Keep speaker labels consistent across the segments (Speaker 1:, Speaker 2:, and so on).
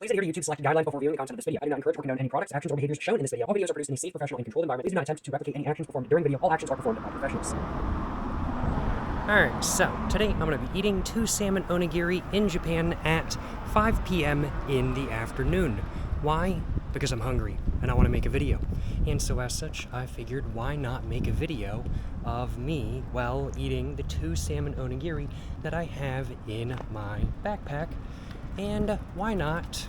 Speaker 1: Please adhere to YouTube selected guidelines before viewing the content of this video. I do not encourage or condone any products, actions, or behaviors shown in this video. All videos are produced in a safe, professional, and controlled environment. Please do not attempt to replicate any actions performed during the video. All actions are performed by professionals.
Speaker 2: Alright, so today I'm going to be eating 2 salmon onigiri in Japan at 5 p.m. in the afternoon. Why? Because I'm hungry and I want to make a video. And so as such, I figured why not make a video of me while eating the 2 salmon onigiri that I have in my backpack. And why not,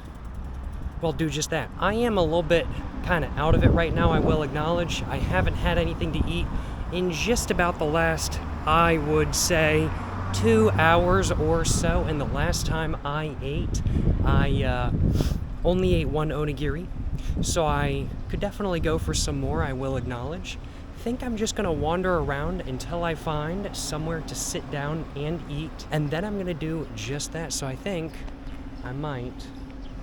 Speaker 2: well, do just that. I am a little bit kind of out of it right now, I will acknowledge. I haven't had anything to eat in just about the last, I would say, 2 hours or so. And the last time I ate, I only ate 1 onigiri. So I could definitely go for some more, I will acknowledge. I think I'm just gonna wander around until I find somewhere to sit down and eat. And then I'm gonna do just that. So I think I might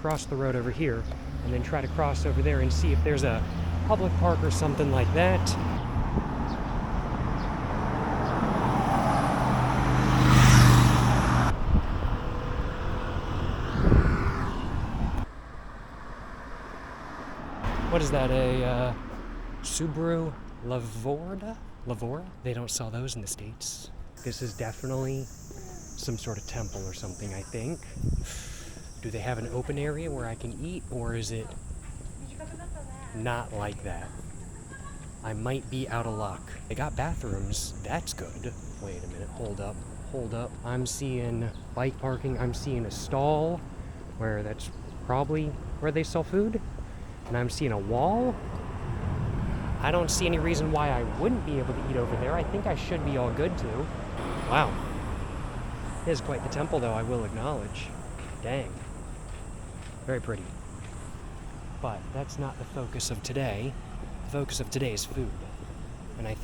Speaker 2: cross the road over here and then try to cross over there and see if there's a public park or something like that. What is that, a Subaru Lavora? They don't sell those in the States. This is definitely some sort of temple or something, I think. Do they have an open area where I can eat, or is it not like that? I might be out of luck. They got bathrooms, that's good. Wait a minute, hold up. I'm seeing bike parking, I'm seeing a stall where that's probably where they sell food. And I'm seeing a wall. I don't see any reason why I wouldn't be able to eat over there. I think I should be all good too. Wow. It is quite the temple though, I will acknowledge. Dang. Very pretty. But that's not the focus of today. The focus of today is food. And I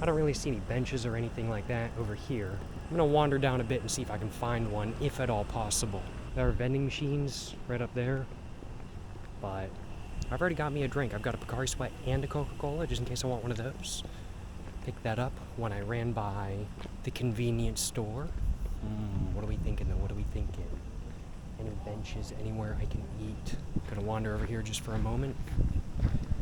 Speaker 2: don't really see any benches or anything like that over here. I'm gonna wander down a bit and see if I can find one, if at all possible. There are vending machines right up there. But I've already got me a drink. I've got a Pocari Sweat and a Coca-Cola, just in case I want one of those. Picked that up when I ran by the convenience store. What are we thinking though? What are we thinking? Any benches anywhere I can eat? Gonna wander over here just for a moment.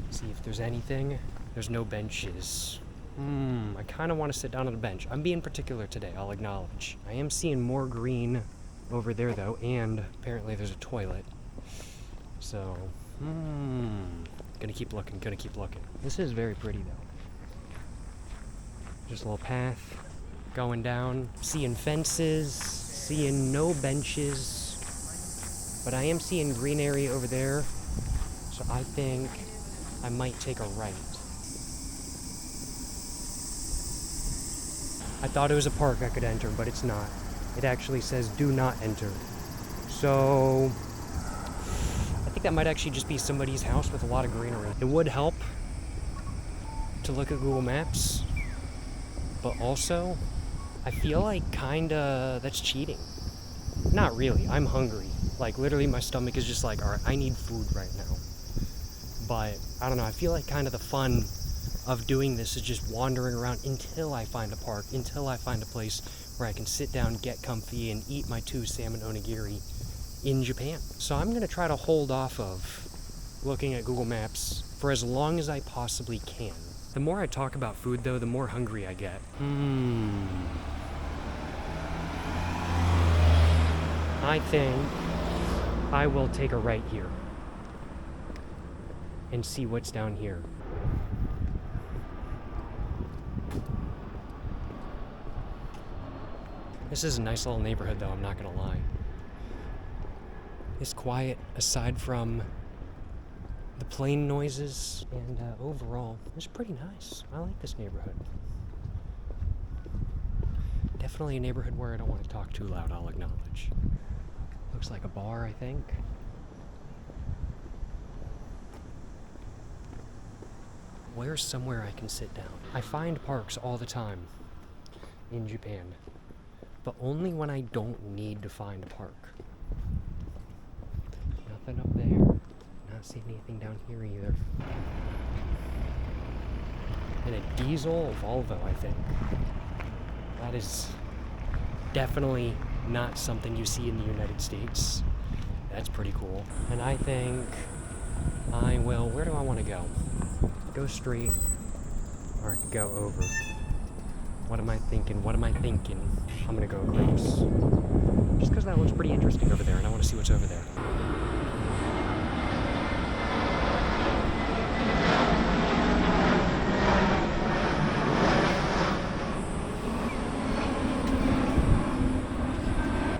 Speaker 2: See if there's anything. There's no benches. I kind of want to sit down on a bench. I'm being particular today, I'll acknowledge. I am seeing more green over there though, and apparently there's a toilet. So, gonna keep looking. This is very pretty though. Just a little path going down, seeing fences, seeing no benches, but I am seeing green area over there, so I think I might take a right. I thought it was a park I could enter, but it's not. It actually says do not enter. So I think that might actually just be somebody's house with a lot of greenery. It would help to look at Google Maps, but also I feel like kinda that's cheating. Not really, I'm hungry. Like literally my stomach is just like, alright, I need food right now. But I don't know, I feel like kind of the fun of doing this is just wandering around until I find a park, until I find a place where I can sit down, get comfy, and eat my 2 salmon onigiri in Japan. So I'm gonna try to hold off of looking at Google Maps for as long as I possibly can. The more I talk about food though, the more hungry I get. I think I will take a right here and see what's down here. This is a nice little neighborhood though, I'm not gonna lie. It's quiet aside from the plane noises, and overall, it's pretty nice. I like this neighborhood. Definitely a neighborhood where I don't want to talk too loud, I'll acknowledge. Looks like a bar, I think. Where's somewhere I can sit down? I find parks all the time in Japan, but only when I don't need to find a park. Nothing up there. Not seeing anything down here either. And a diesel Volvo, I think. That is definitely not something you see in the United States. That's pretty cool. And I think I will, where do I want to go? Go straight, or I could go over. What am I thinking? What am I thinking? I'm gonna go across. Just because that looks pretty interesting over there, and I want to see what's over there.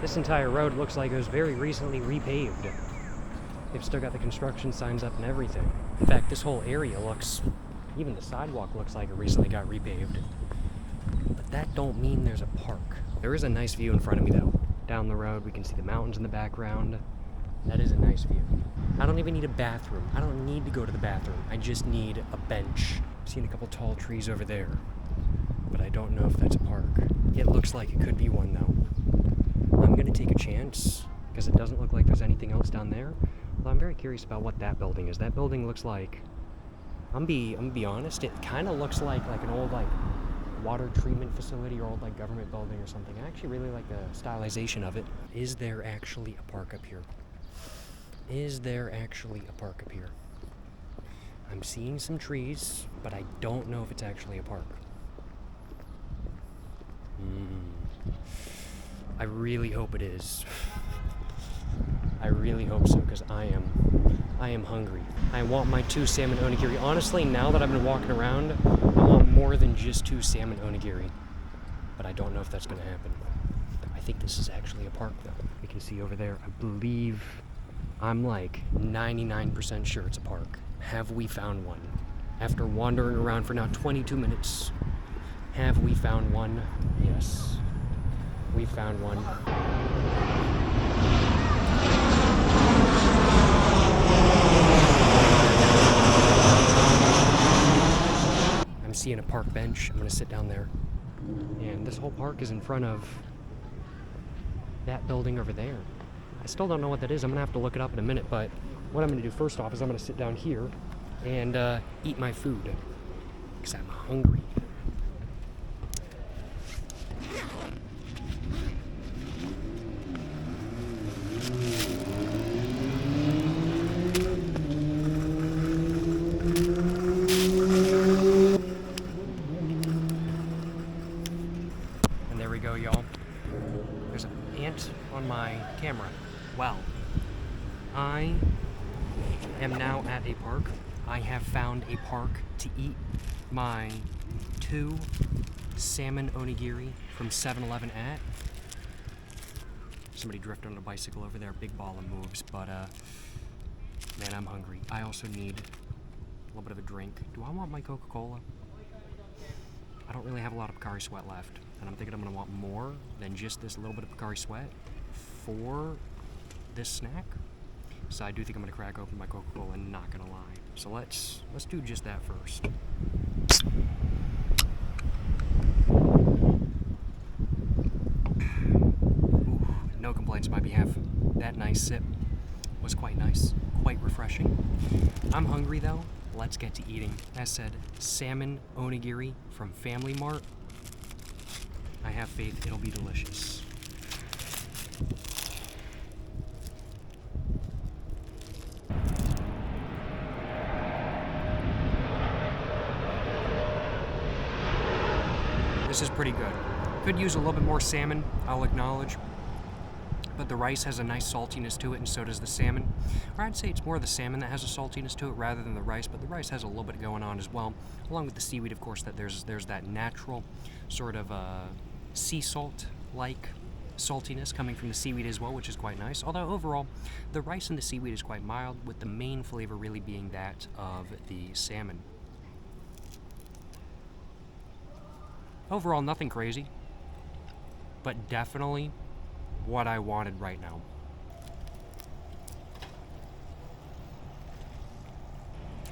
Speaker 2: This entire road looks like it was very recently repaved. They've still got the construction signs up and everything. In fact, this whole area looks, even the sidewalk looks like it recently got repaved. But that don't mean there's a park. There is a nice view in front of me though. Down the road, we can see the mountains in the background. That is a nice view. I don't even need a bathroom. I don't need to go to the bathroom. I just need a bench. I've seen a couple tall trees over there, but I don't know if that's a park. It looks like it could be one though. I'm gonna take a chance because it doesn't look like there's anything else down there. Although I'm very curious about what that building is. That building looks like, I'm gonna be honest, it kind of looks like an old water treatment facility or old government building or something. I actually really like the stylization of it. Is there actually a park up here? Is there actually a park up here? I'm seeing some trees, but I don't know if it's actually a park. I really hope it is. I really hope so, because I am hungry. I want my 2 salmon onigiri. Honestly, now that I've been walking around, I want more than just 2 salmon onigiri. But I don't know if that's gonna happen. I think this is actually a park though. You can see over there, I believe, I'm 99% sure it's a park. Have we found one? After wandering around for now 22 minutes, have we found one? Yes. We found one. I'm seeing a park bench. I'm gonna sit down there. And this whole park is in front of that building over there. I still don't know what that is. I'm gonna have to look it up in a minute, but what I'm gonna do first off is I'm gonna sit down here and eat my food, because I'm hungry. Go, y'all. There's an ant on my camera. Well, I am now at a park. I have found a park to eat my 2 salmon onigiri from 7-Eleven at. Somebody drifted on a bicycle over there, big ball of moves, but man, I'm hungry. I also need a little bit of a drink. Do I want my Coca-Cola? I don't really have a lot of Pocari Sweat left, and I'm thinking I'm gonna want more than just this little bit of Pocari Sweat for this snack. So I do think I'm gonna crack open my Coca-Cola, and not gonna lie. So let's do just that first. Ooh, no complaints on my behalf. That nice sip was quite nice, quite refreshing. I'm hungry though. Let's get to eating. As said, salmon onigiri from Family Mart. I have faith it'll be delicious. This is pretty good. Could use a little bit more salmon, I'll acknowledge. But the rice has a nice saltiness to it, and so does the salmon. Or I'd say it's more the salmon that has a saltiness to it rather than the rice, but the rice has a little bit going on as well. Along with the seaweed, of course, that there's that natural sort of sea salt-like saltiness coming from the seaweed as well, which is quite nice. Although overall, the rice and the seaweed is quite mild, with the main flavor really being that of the salmon. Overall, nothing crazy, but definitely what I wanted right now.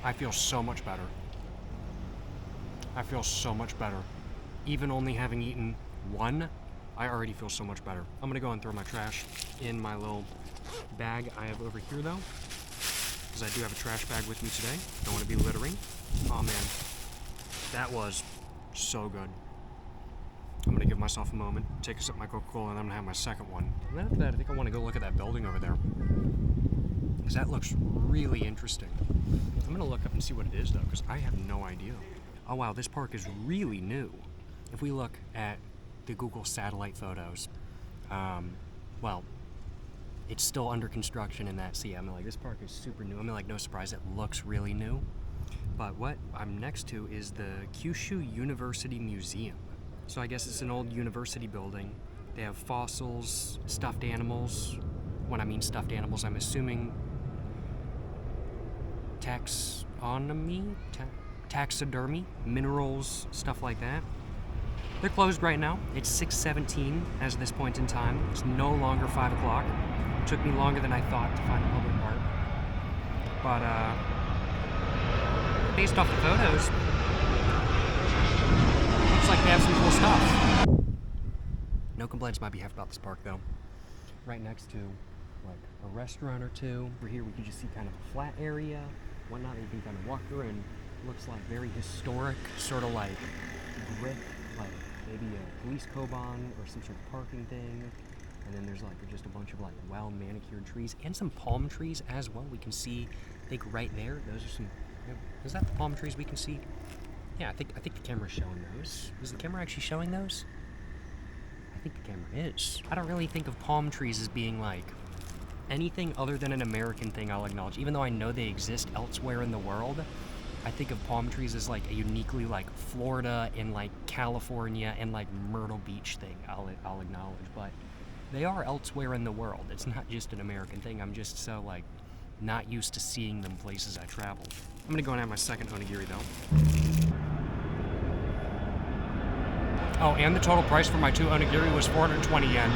Speaker 2: I feel so much better. I feel so much better. Even only having eaten one, I already feel so much better. I'm gonna go and throw my trash in my little bag I have over here though, because I do have a trash bag with me today. Don't want to be littering. Oh man, that was so good. I'm gonna give myself a moment, take a sip of my Coca-Cola, and I'm gonna have my second one. And then after that, I think I want to go look at that building over there. because that looks really interesting. I'm gonna look up and see what it is though, because I have no idea. Oh wow, this park is really new. If we look at the Google satellite photos, well, it's still under construction in that. See, I mean, like, this park is super new. I mean, like, no surprise, it looks really new. But what I'm next to is the Kyushu University Museum. So I guess it's an old university building. They have fossils, stuffed animals. When I mean stuffed animals, I'm assuming taxidermy, minerals, stuff like that. They're closed right now. It's 6:17 as of this point in time. It's no longer 5 o'clock. It took me longer than I thought to find a public park. But, based off the photos, looks like they have some cool stuff. No complaints on my behalf about this park, though. Right next to, like, a restaurant or two. Over here, we can just see kind of a flat area, whatnot that you can kind of walk through, and looks like very historic, sort of like brick, like maybe a police koban or some sort of parking thing. And then there's like just a bunch of like well manicured trees and some palm trees as well. We can see, I think right there, those are some. Is that the palm trees we can see? Yeah, I think the camera's showing those. Is the camera actually showing those? I think the camera is. I don't really think of palm trees as being like anything other than an American thing, I'll acknowledge. Even though I know they exist elsewhere in the world, I think of palm trees as like a uniquely like Florida and like California and like Myrtle Beach thing, I'll acknowledge. But they are elsewhere in the world. It's not just an American thing. I'm just so like not used to seeing them places I travel. I'm gonna go and have my second onigiri though. Oh, and the total price for my 2 onigiri was 420 yen.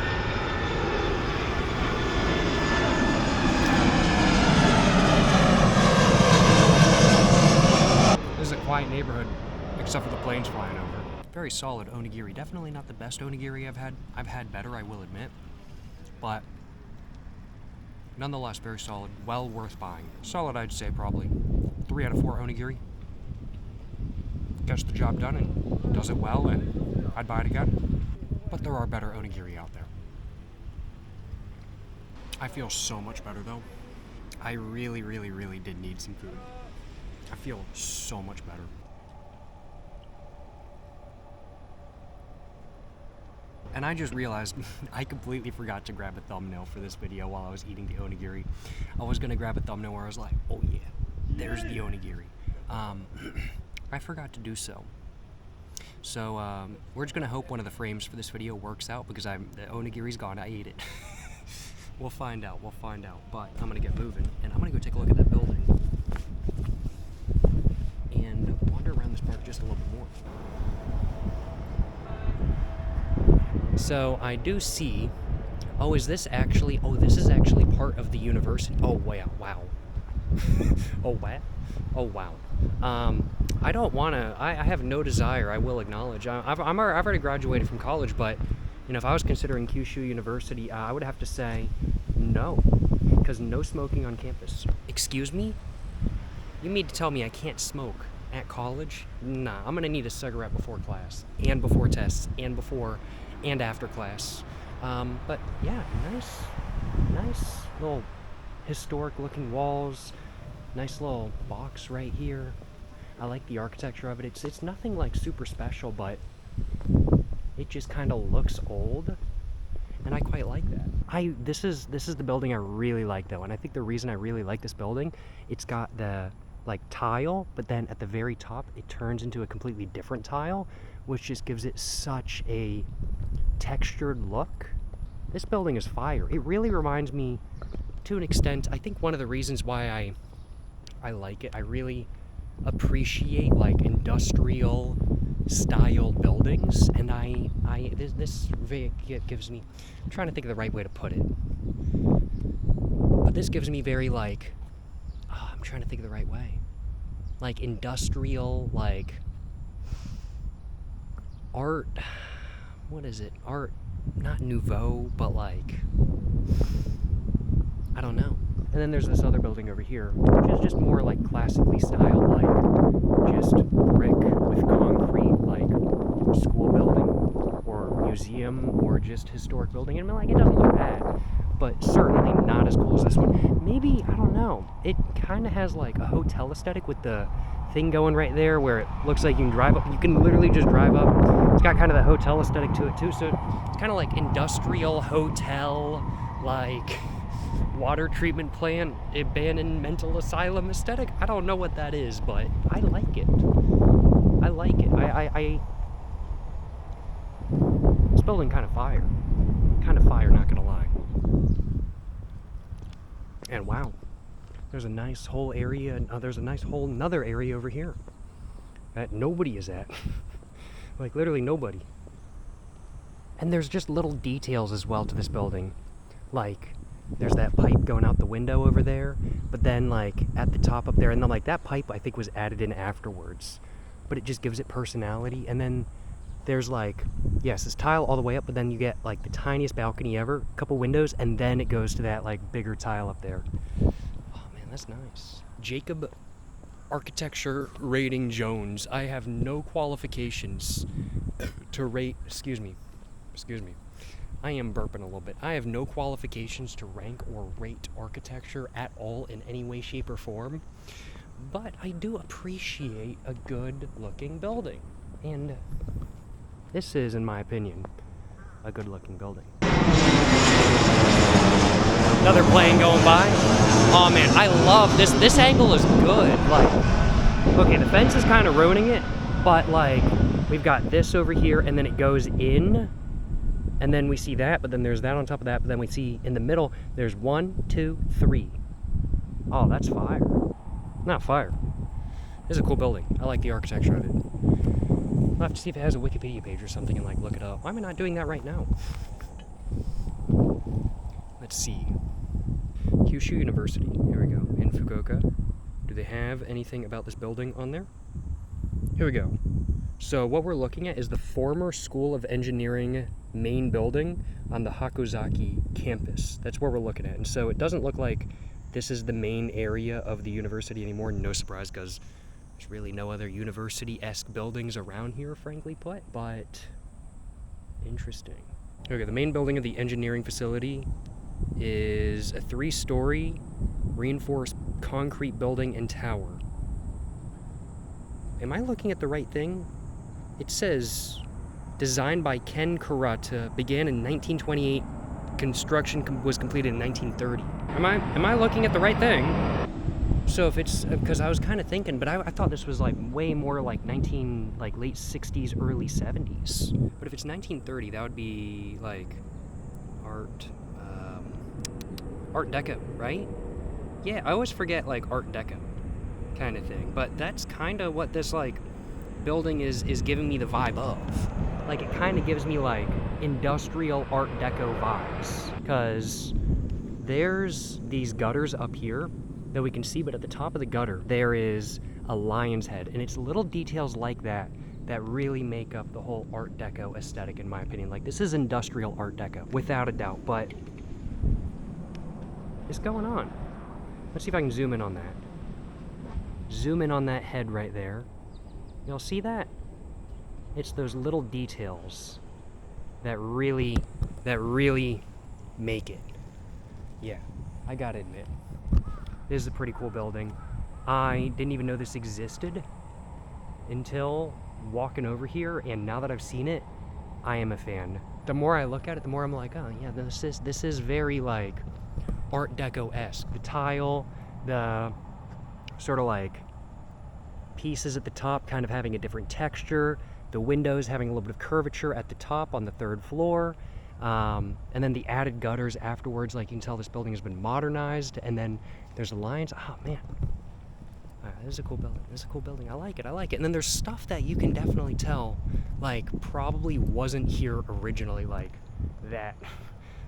Speaker 2: This is a quiet neighborhood, except for the planes flying over. Very solid onigiri. Definitely not the best onigiri I've had. I've had better, I will admit. But nonetheless, very solid. Well worth buying. Solid, I'd say, probably 3 out of 4 onigiri. Gets the job done and does it well, and I'd buy it again. But there are better onigiri out there. I feel so much better though. I really did need some food. I feel so much better. And I just realized I completely forgot to grab a thumbnail for this video while I was eating the onigiri. I was gonna grab a thumbnail where I was like, oh yeah, there's the onigiri. I forgot to do so. So we're just gonna hope one of the frames for this video works out because the onigiri's gone, I ate it. We'll find out, but I'm gonna get moving and I'm gonna go take a look at that building and wander around this park just a little bit more. So I do see, this is actually part of the university. Oh wow. Oh wow. I don't want to, I have no desire, I will acknowledge. I've already graduated from college, but if I was considering Kyushu University, I would have to say no, because no smoking on campus. Excuse me? You mean to tell me I can't smoke at college? Nah, I'm gonna need a cigarette before class, and before tests, and before and after class. But yeah, nice little historic looking walls, nice little box right here. I like the architecture of it. It's nothing like super special, but it just kind of looks old, and I quite like that. This is the building I really like though, and I think the reason I really like this building, it's got the like tile, but then at the very top it turns into a completely different tile, which just gives it such a textured look. This building is fire. It really reminds me, to an extent, I think one of the reasons why I like it, I really appreciate like industrial style buildings, and this gives me, I'm trying to think of the right way to put it, but this gives me very like, I'm trying to think of the right way, like industrial, like art, what is it, art, not nouveau, but like, I don't know. And then there's this other building over here, which is just more like classically styled, like just brick with concrete, like school building or museum or just historic building. And like, it doesn't look bad, but certainly not as cool as this one. Maybe, I don't know, it kind of has like a hotel aesthetic with the thing going right there where it looks like you can drive up. You can literally just drive up. It's got kind of the hotel aesthetic to it too, so it's kind of like industrial hotel, like water treatment plant, abandoned mental asylum aesthetic. I don't know what that is, but I like it. I like it. This building kind of fire. Kind of fire, not gonna lie. And wow, there's a nice whole area, there's a nice whole another area over here that nobody is at. Like literally nobody. And there's just little details as well to this building. Like there's that pipe going out the window over there, but then like at the top up there, and then like that pipe I think was added in afterwards, but it just gives it personality. And then there's like, yes, this tile all the way up, but then you get like the tiniest balcony ever, a couple windows, and then it goes to that like bigger tile up there. Oh man, that's nice. Jacob Architecture Rating Jones. I have no qualifications to rate, excuse me. I am burping a little bit. I have no qualifications to rank or rate architecture at all in any way, shape, or form, but I do appreciate a good looking building. And this is, in my opinion, a good looking building. Another plane going by. Oh man, I love this. This angle is good. Like, okay, the fence is kind of ruining it, but like, we've got this over here, and then it goes in, and then we see that, but then there's that on top of that, but then we see in the middle, there's 1, 2, 3. Oh, that's fire. Not fire. This is a cool building. I like the architecture of it. I'll have to see if it has a Wikipedia page or something and like look it up. Why am I not doing that right now? Let's see. Kyushu University. Here we go. In Fukuoka. Do they have anything about this building on there? Here we go. So what we're looking at is the former School of Engineering main building on the Hakozaki campus. That's where we're looking at. And so it doesn't look like this is the main area of the university anymore. No surprise, because there's really no other university-esque buildings around here, frankly put, but interesting. Okay, the main building of the engineering facility is a 3-story reinforced concrete building and tower. Am I looking at the right thing? It says, designed by Ken Kurata, began in 1928, construction was completed in 1930. Am I looking at the right thing? So if it's, because I was kind of thinking, but I thought this was like way more like late 60s, early 70s. But if it's 1930, that would be like Art Deco, right? Yeah, I always forget like Art Deco kind of thing. But that's kind of what this like building is giving me the vibe of. Like it kind of gives me like industrial Art Deco vibes, because there's these gutters up here that we can see, but at the top of the gutter there is a lion's head, and it's little details like that that really make up the whole Art Deco aesthetic, in my opinion. Like this is industrial Art Deco without a doubt, but it's going on. Let's see if I can zoom in on that. Zoom in on that head right there. Y'all see that? It's those little details that really make it. Yeah, I gotta admit, this is a pretty cool building. I didn't even know this existed until walking over here, and now that I've seen it, I am a fan. The more I look at it, the more I'm like, oh yeah, this is very like Art Deco-esque. The tile, the sort of like pieces at the top kind of having a different texture, the windows having a little bit of curvature at the top on the 3rd floor, and then the added gutters afterwards. Like you can tell this building has been modernized, and then there's the lines. Oh man, this is a cool building. This is a cool building. I like it. And then there's stuff that you can definitely tell like probably wasn't here originally, like that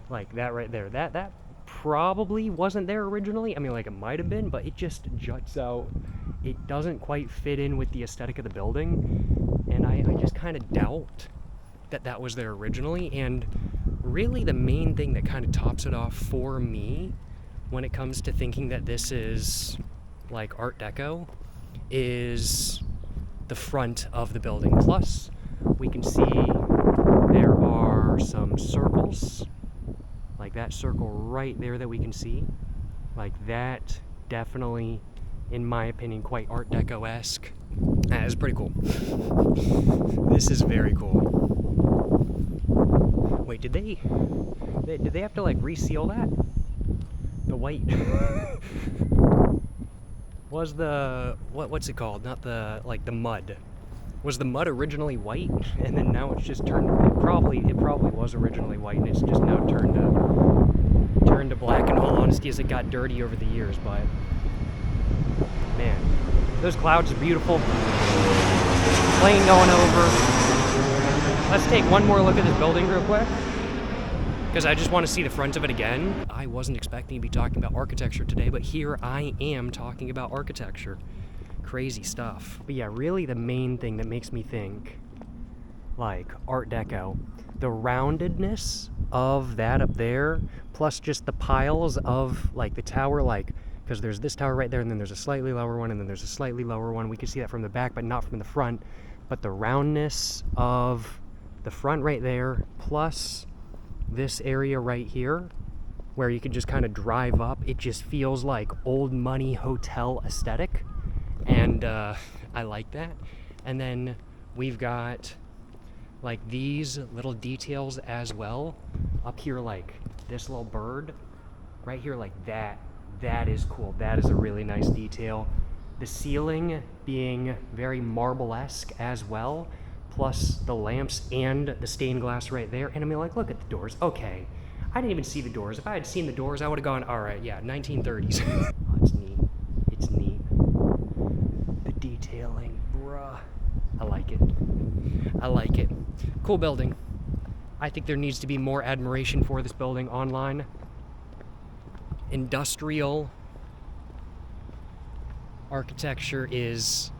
Speaker 2: right there. That probably wasn't there originally. I mean, like it might have been, but it just juts out. It doesn't quite fit in with the aesthetic of the building, and I just kind of doubt that was there originally. And really the main thing that kind of tops it off for me when it comes to thinking that this is like Art Deco is the front of the building. Plus, we can see there are some circles, like that circle right there that we can see, like that, definitely, in my opinion, quite Art Deco-esque. That is pretty cool. This is very cool. Wait, did they have to like reseal that? The white was the what's it called? Not the like the mud. Was the mud originally white and then now it's just turned? It probably was originally white and it's just now turned to black. In all honesty, as it got dirty over the years, but man, those clouds are beautiful. Plane going over. Let's take one more look at this building real quick, because I just want to see the front of it again. I wasn't expecting to be talking about architecture today, but here I am talking about architecture. Crazy stuff. But yeah, really the main thing that makes me think like Art Deco, the roundedness of that up there, plus just the piles of like the tower, like, because there's this tower right there, and then there's a slightly lower one, and then there's a slightly lower one. We can see that from the back, but not from the front. But the roundness of the front right there, plus this area right here, where you can just kind of drive up, it just feels like old money hotel aesthetic. And I like that. And then we've got like these little details as well. Up here, like this little bird right here, like that. That is cool. That is a really nice detail. The ceiling being very marble-esque as well, plus the lamps and the stained glass right there. And I mean, like, look at the doors. Okay, I didn't even see the doors. If I had seen the doors, I would have gone, all right, yeah, 1930s. Oh, it's neat. It's neat. The detailing, bruh. I like it. I like it. Cool building. I think there needs to be more admiration for this building online. Industrial architecture is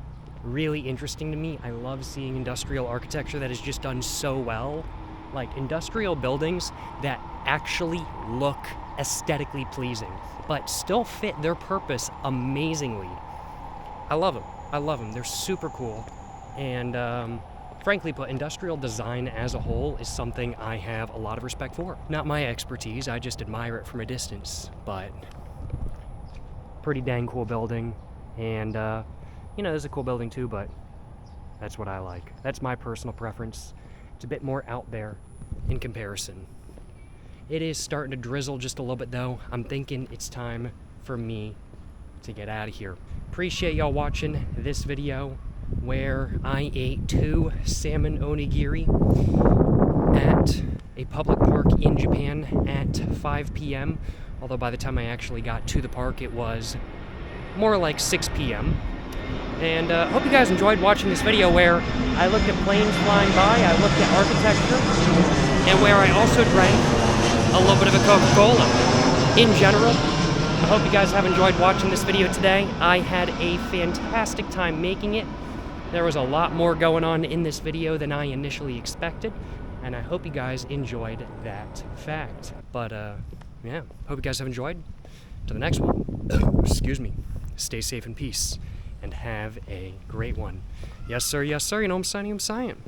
Speaker 2: really interesting to me. I love seeing industrial architecture that is just done so well. Like industrial buildings that actually look aesthetically pleasing, but still fit their purpose amazingly. I love them. I love them. They're super cool. And frankly put, industrial design as a whole is something I have a lot of respect for. Not my expertise, I just admire it from a distance, but pretty dang cool building. And, you know, this is a cool building too, but that's what I like. That's my personal preference. It's a bit more out there in comparison. It is starting to drizzle just a little bit though. I'm thinking it's time for me to get out of here. Appreciate y'all watching this video where I ate 2 salmon onigiri at a public park in Japan at 5 p.m. Although by the time I actually got to the park, it was more like 6 p.m. And hope you guys enjoyed watching this video where I looked at planes flying by, I looked at architecture, and where I also drank a little bit of a Coca-Cola. In general, I hope you guys have enjoyed watching this video today. I had a fantastic time making it. There was a lot more going on in this video than I initially expected, and I hope you guys enjoyed that fact. But yeah, hope you guys have enjoyed. To the next one. Excuse me. Stay safe in peace and have a great one. Yes, sir. Yes, sir. You know what I'm saying?